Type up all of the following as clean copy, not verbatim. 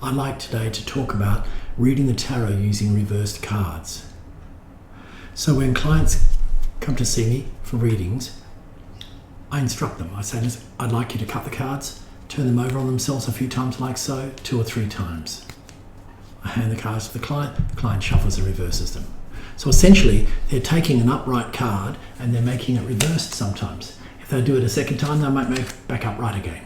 I'd like today to talk about reading the tarot using reversed cards. So when clients come to see me for readings, I instruct them. I say, listen, I'd like you to cut the cards, turn them over on themselves a few times like so, 2 or 3 times. I hand the cards to the client shuffles and reverses them. So essentially, they're taking an upright card and they're making it reversed sometimes. If they do it a second time, they might make it back upright again.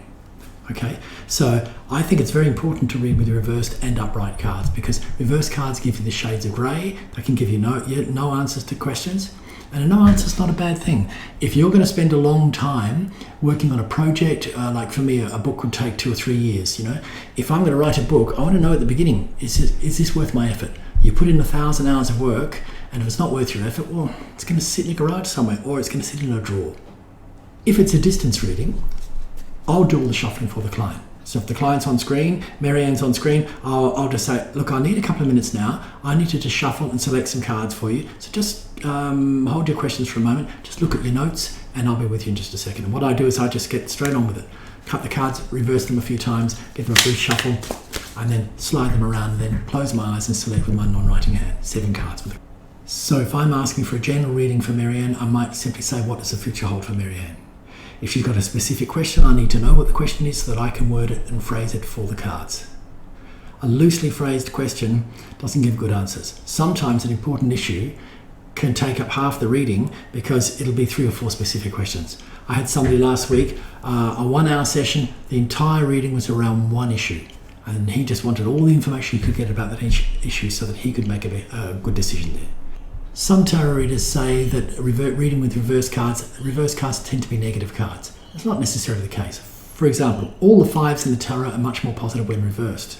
Okay, so I think it's very important to read with reversed and upright cards because reversed cards give you the shades of grey. They can give you no answers to questions, and a no answer is not a bad thing. If you're going to spend a long time working on a project, like for me, a book would take 2 or 3 years. You know, if I'm going to write a book, I want to know at the beginning: is this worth my effort? You put in 1,000 hours of work, and if it's not worth your effort, well, it's going to sit in your garage somewhere, or it's going to sit in a drawer. If it's a distance reading, I'll do all the shuffling for the client. So if the client's on screen, Marianne's on screen, I'll just say, look, I need a couple of minutes now. I need to just shuffle and select some cards for you. So just hold your questions for a moment. Just look at your notes and I'll be with you in just a second. And what I do is I just get straight on with it. Cut the cards, reverse them a few times, give them a brief shuffle, and then slide them around and then close my eyes and select with my non-writing hand. 7 cards with it. So if I'm asking for a general reading for Marianne, I might simply say, what does the future hold for Marianne? If she's got a specific question, I need to know what the question is so that I can word it and phrase it for the cards. A loosely phrased question doesn't give good answers. Sometimes an important issue can take up half the reading because it'll be 3 or 4 specific questions. I had somebody last week, a 1-hour session, the entire reading was around one issue. And he just wanted all the information he could get about that issue so that he could make a good decision there. Some tarot readers say that reading with reverse cards tend to be negative cards. That's not necessarily the case. For example, all the 5s in the tarot are much more positive when reversed.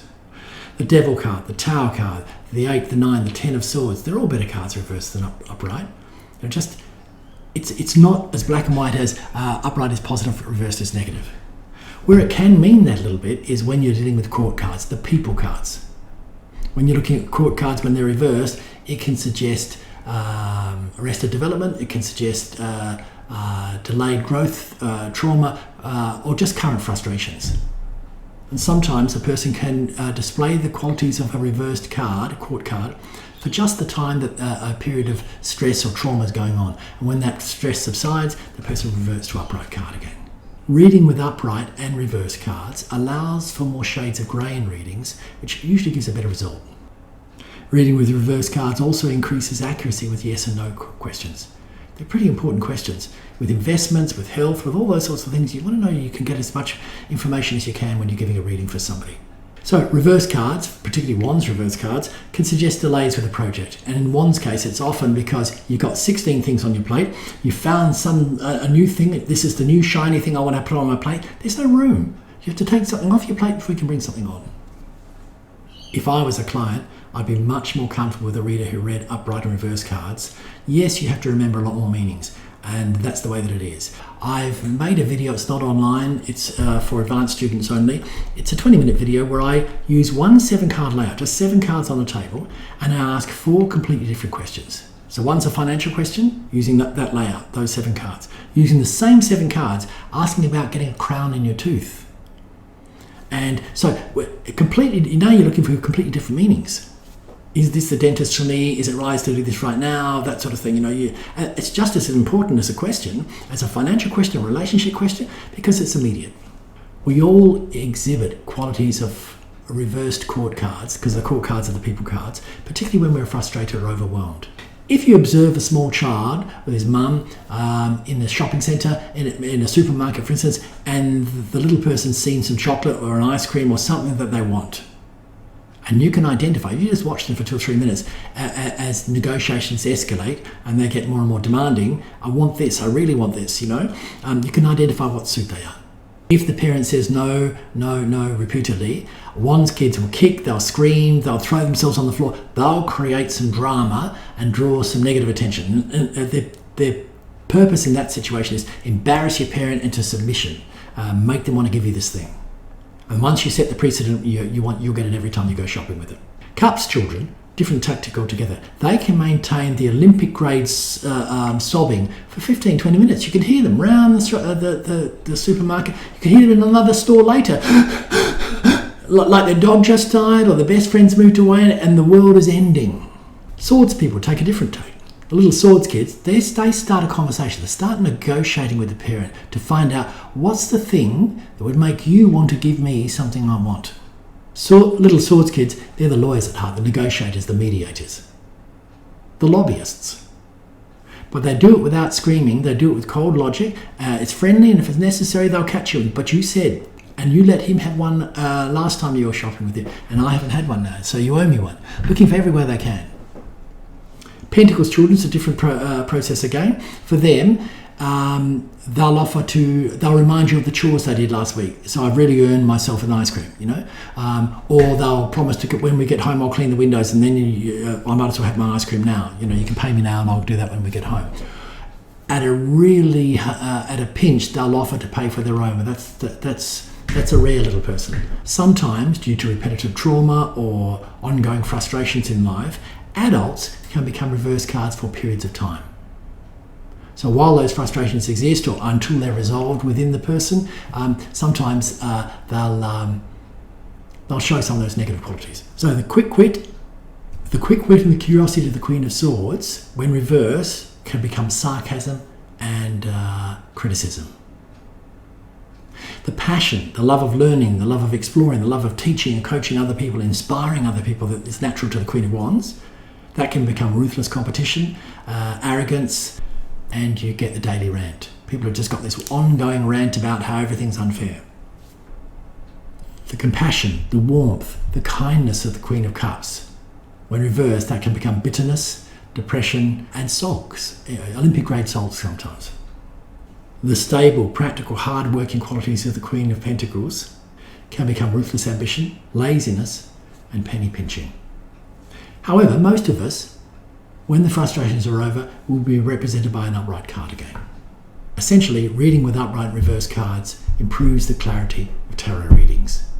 The Devil card, the Tower card, the 8, the 9, the 10 of Swords, they're all better cards reversed than upright. They're just, it's not as black and white as upright is positive, reversed is negative. Where it can mean that a little bit is when you're dealing with court cards, the People cards. When you're looking at court cards when they're reversed, it can suggest arrested development, it can suggest delayed growth, trauma, or just current frustrations. And sometimes a person can display the qualities of a reversed card, a court card, for just the time that a period of stress or trauma is going on. And when that stress subsides, the person reverts to upright card again. Reading with upright and reverse cards allows for more shades of grey in readings, which usually gives a better result. Reading with reverse cards also increases accuracy with yes and no questions. They're pretty important questions. With investments, with health, with all those sorts of things, you want to know you can get as much information as you can when you're giving a reading for somebody. So reverse cards, particularly Wands reverse cards, can suggest delays with a project. And in Wands' case, it's often because you've got 16 things on your plate, you found a new thing, this is the new shiny thing I want to put on my plate. There's no room. You have to take something off your plate before you can bring something on. If I was a client, I'd be much more comfortable with a reader who read upright and reverse cards. Yes, you have to remember a lot more meanings, and that's the way that it is. I've made a video, it's not online, it's for advanced students only. It's a 20-minute video where I use one 7-card layout, just 7 cards on the table, and I ask 4 completely different questions. So one's a financial question, using that layout, those 7 cards. Using the same 7 cards, asking about getting a crown in your tooth. And so completely, now you're looking for completely different meanings. Is this the dentist for me? Is it wise to do this right now? That sort of thing. You know, it's just as important as a question, as a financial question, a relationship question, because it's immediate. We all exhibit qualities of reversed court cards, because the court cards are the People cards, particularly when we're frustrated or overwhelmed. If you observe a small child with his mum in the shopping centre, in a supermarket, for instance, and the little person's seen some chocolate or an ice cream or something that they want, and you can identify, if you just watch them for 2 or 3 minutes, as negotiations escalate and they get more and more demanding, I want this, I really want this, you know, you can identify what suit they are. If the parent says no, no, no repeatedly, one's kids will kick, they'll scream, they'll throw themselves on the floor, they'll create some drama and draw some negative attention. And their purpose in that situation is embarrass your parent into submission, make them want to give you this thing. And once you set the precedent, you'll get it every time you go shopping with it. Cups children, different tactic altogether. They can maintain the Olympic grade sobbing for 15-20 minutes. You can hear them round the supermarket. You can hear them in another store later. like their dog just died or their best friend's moved away and the world is ending. Swords people take a different take. The little swords kids, they start a conversation. They start negotiating with the parent to find out what's the thing that would make you want to give me something I want. So little swords kids, they're the lawyers at heart, the negotiators, the mediators, the lobbyists. But they do it without screaming. They do it with cold logic. It's friendly, and if it's necessary, they'll catch you. But you said, and you let him have one last time you were shopping with him, and I haven't had one now, so you owe me one. Looking for every way they can. Pentacles children's a different process again. For them, they'll remind you of the chores they did last week. So I've really earned myself an ice cream, or they'll promise to, when we get home, I'll clean the windows, and then I might as well have my ice cream now. You can pay me now, and I'll do that when we get home. At a pinch, they'll offer to pay for their own. That's a rare little person. Sometimes, due to repetitive trauma or ongoing frustrations in life, adults can become reverse cards for periods of time. So while those frustrations exist, or until they're resolved within the person, sometimes they'll show some of those negative qualities. So the quick wit and the curiosity of the Queen of Swords, when reversed, can become sarcasm and criticism. The passion, the love of learning, the love of exploring, the love of teaching and coaching other people, inspiring other people that is natural to the Queen of Wands, that can become ruthless competition, arrogance, and you get the daily rant. People have just got this ongoing rant about how everything's unfair. The compassion, the warmth, the kindness of the Queen of Cups, when reversed, that can become bitterness, depression, and sulks, Olympic grade sulks sometimes. The stable, practical, hard-working qualities of the Queen of Pentacles can become ruthless ambition, laziness, and penny pinching. However, most of us, when the frustrations are over, will be represented by an upright card again. Essentially, reading with upright reverse cards improves the clarity of tarot readings.